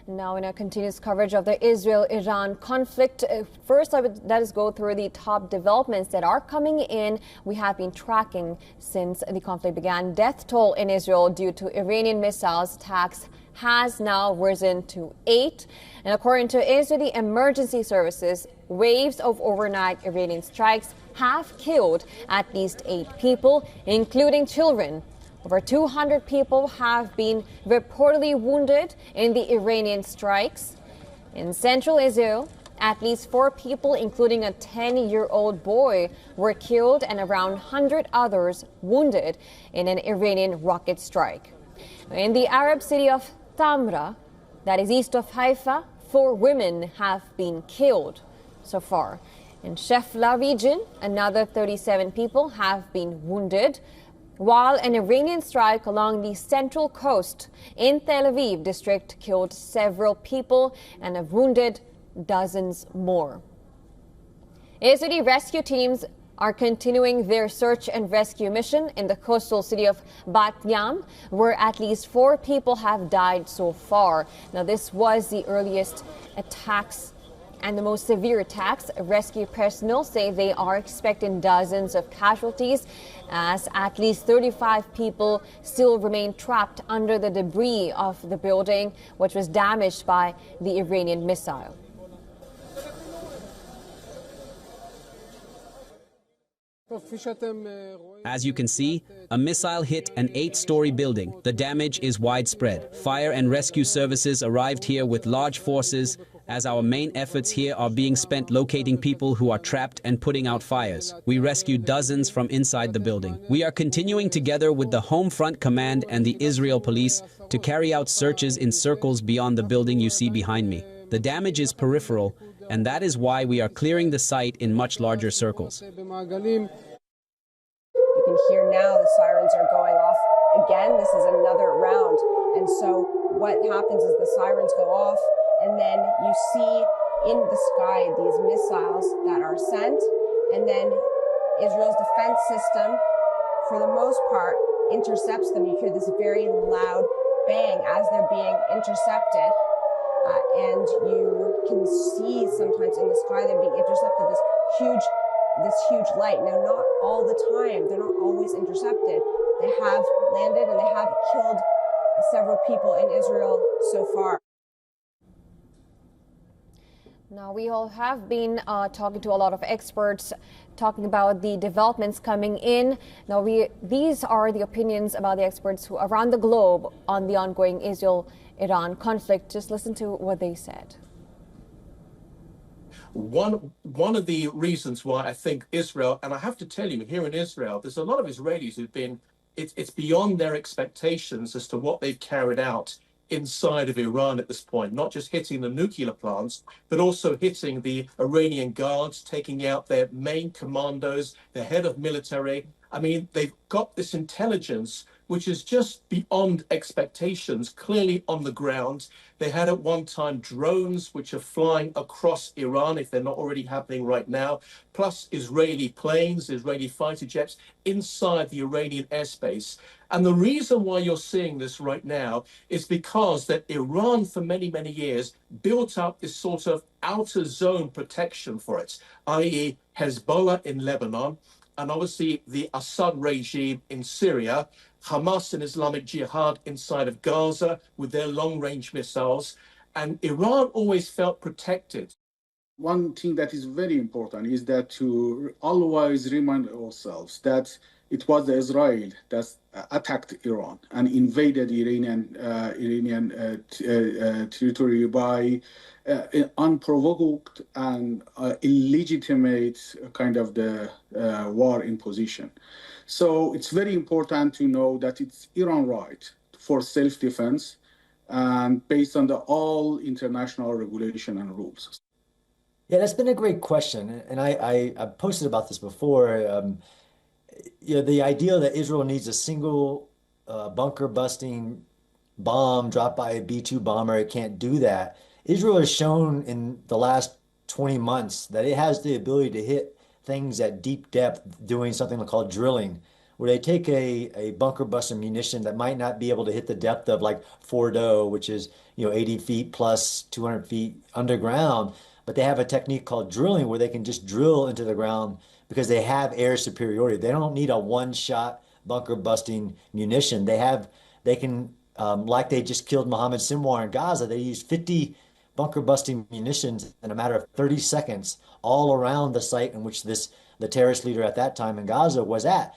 Now, in our continuous coverage of the Israel-Iran conflict, first let us go through the top developments that are coming in. We have been tracking since the conflict began. Death toll in Israel due to Iranian missiles attacks has now risen to 8. And according to Israeli emergency services, waves of overnight Iranian strikes have killed at least 8 people, including children. Over 200 people have been reportedly wounded in the Iranian strikes. In central Israel, at least 4 people, including a 10-year-old boy, were killed and around 100 others wounded in an Iranian rocket strike. In the Arab city of Tamra, that is east of Haifa, 4 women have been killed so far. In Shefla region, another 37 people have been wounded, while an Iranian strike along the central coast in Tel Aviv district killed several people and have wounded dozens more. Israeli rescue teams are continuing their search and rescue mission in the coastal city of Bat Yam, where at least 4 people have died so far. Now, this was the earliest attacks and the most severe attacks. Rescue personnel say they are expecting dozens of casualties, as at least 35 people still remain trapped under the debris of the building, which was damaged by the Iranian missile. As you can see, a missile hit an 8-story building. The damage is widespread. Fire and rescue services arrived here with large forces, as our main efforts here are being spent locating people who are trapped and putting out fires. We rescued dozens from inside the building. We are continuing together with the Home Front Command and the Israel Police to carry out searches in circles beyond the building you see behind me. The damage is peripheral, and that is why we are clearing the site in much larger circles. You can hear now the sirens are going off again. This is another round. And so what happens is the sirens go off, and then you see in the sky these missiles that are sent, and then Israel's defense system, for the most part, intercepts them. You hear this very loud bang as they're being intercepted. And you can see sometimes in the sky them being intercepted, this huge light. Now, not all the time, they're not always intercepted. They have landed and they have killed several people in Israel so far. Now, we all have been talking to a lot of experts, talking about the developments coming in. Now, these are the opinions about the experts who around the globe on the ongoing Israel-Iran conflict. Just listen to what they said. One of the reasons why I think Israel, and I have to tell you, here in Israel, there's a lot of Israelis who've been, it's beyond their expectations as to what they've carried out inside of Iran at this point, not just hitting the nuclear plants, but also hitting the Iranian guards, taking out their main commandos, the head of military. I mean, they've got this intelligence which is just beyond expectations, clearly on the ground. They had at one time drones which are flying across Iran, if they're not already happening right now, plus Israeli planes, Israeli fighter jets inside the Iranian airspace. And the reason why you're seeing this right now is because that Iran, for many, many years, built up this sort of outer zone protection for it, i.e. Hezbollah in Lebanon, and obviously the Assad regime in Syria, Hamas and Islamic Jihad inside of Gaza with their long-range missiles, and Iran always felt protected. One thing that is very important is that to always remind ourselves that it was Israel that attacked Iran and invaded Iranian territory by unprovoked and illegitimate kind of the war imposition. So it's very important to know that it's Iran's right for self-defense and based on all international regulation and rules. Yeah, that's been a great question. And I posted about this before. The idea that Israel needs a single bunker-busting bomb dropped by a B-2 bomber, it can't do that. Israel has shown in the last 20 months that it has the ability to hit things at deep depth doing something called drilling, where they take a bunker buster munition that might not be able to hit the depth of like Fordo, which is 80 feet plus 200 feet underground, but they have a technique called drilling where they can just drill into the ground because they have air superiority. They don't need a one-shot bunker busting munition. They can like they just killed Mohammed Sinwar in Gaza. They used 50 bunker busting munitions in a matter of 30 seconds all around the site in which the terrorist leader at that time in Gaza was at.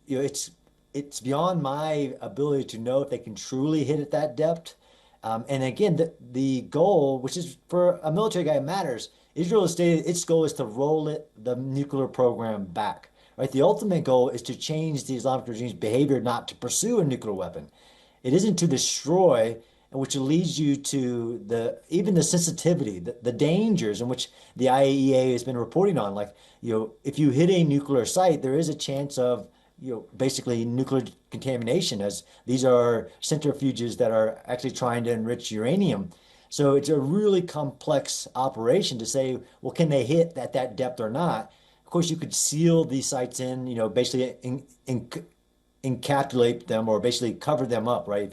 It's beyond my ability to know if they can truly hit at that depth. And again, the goal, which is for a military guy, matters. Israel has stated its goal is to roll the nuclear program back. Right? The ultimate goal is to change the Islamic regime's behavior, not to pursue a nuclear weapon. It isn't to destroy, which leads you to even the sensitivity, the dangers in which the IAEA has been reporting on. Like, if you hit a nuclear site, there is a chance of basically nuclear contamination, as these are centrifuges that are actually trying to enrich uranium. So it's a really complex operation to say, well, can they hit at that depth or not? Of course, you could seal these sites basically encapsulate them or basically cover them up, right? If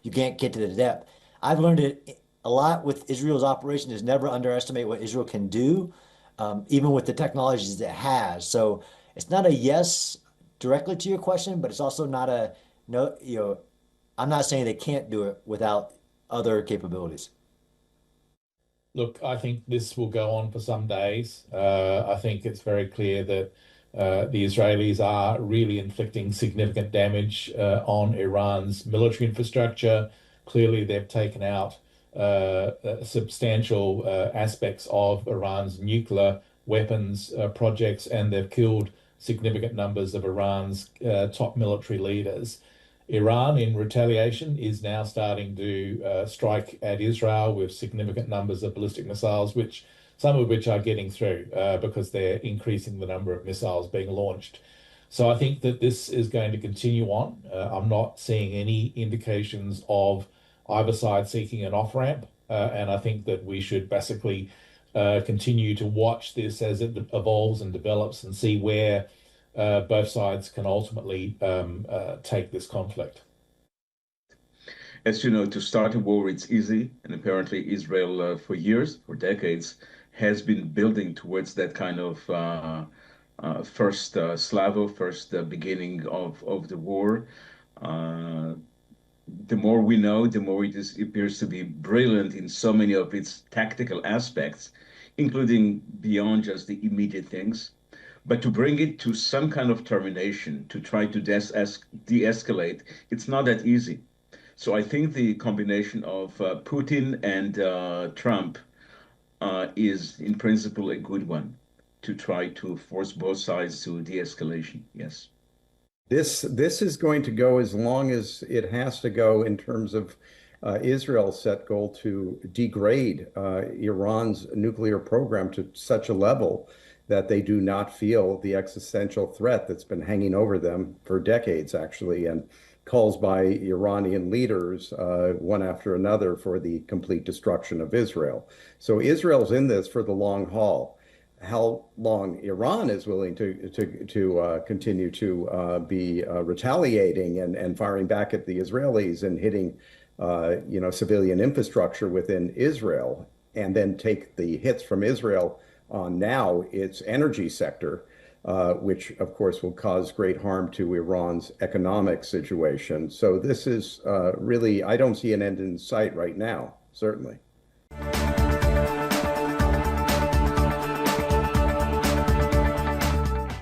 you can't get to the depth. I've learned it a lot with Israel's operation is never underestimate what Israel can do, even with the technologies it has. So it's not a yes directly to your question, but it's also not a no. I'm not saying they can't do it without other capabilities. Look, I think this will go on for some days. I think it's very clear that the Israelis are really inflicting significant damage on Iran's military infrastructure. Clearly, they've taken out substantial aspects of Iran's nuclear weapons projects, and they've killed significant numbers of Iran's top military leaders. Iran, in retaliation, is now starting to strike at Israel with significant numbers of ballistic missiles, some of which are getting through because they're increasing the number of missiles being launched. So I think that this is going to continue on. I'm not seeing any indications of either side seeking an off-ramp, and I think that we should basically continue to watch this as it evolves and develops and see where both sides can ultimately take this conflict. As you know, to start a war, it's easy. And apparently Israel, for years, for decades, has been building towards that kind of first beginning of the war. The more we know, the more it appears to be brilliant in so many of its tactical aspects, including beyond just the immediate things. But to bring it to some kind of termination, to try to de-escalate, it's not that easy. So I think the combination of Putin and Trump is, in principle, a good one to try to force both sides to de-escalation. Yes. This is going to go as long as it has to go in terms of Israel's set goal to degrade Iran's nuclear program to such a level that they do not feel the existential threat that's been hanging over them for decades, actually, and calls by Iranian leaders, one after another, for the complete destruction of Israel. So Israel's in this for the long haul. How long Iran is willing to continue to be retaliating and firing back at the Israelis and hitting civilian infrastructure within Israel, and then take the hits from Israel on now its energy sector, which of course will cause great harm to Iran's economic situation. So this is really, I don't see an end in sight right now, certainly.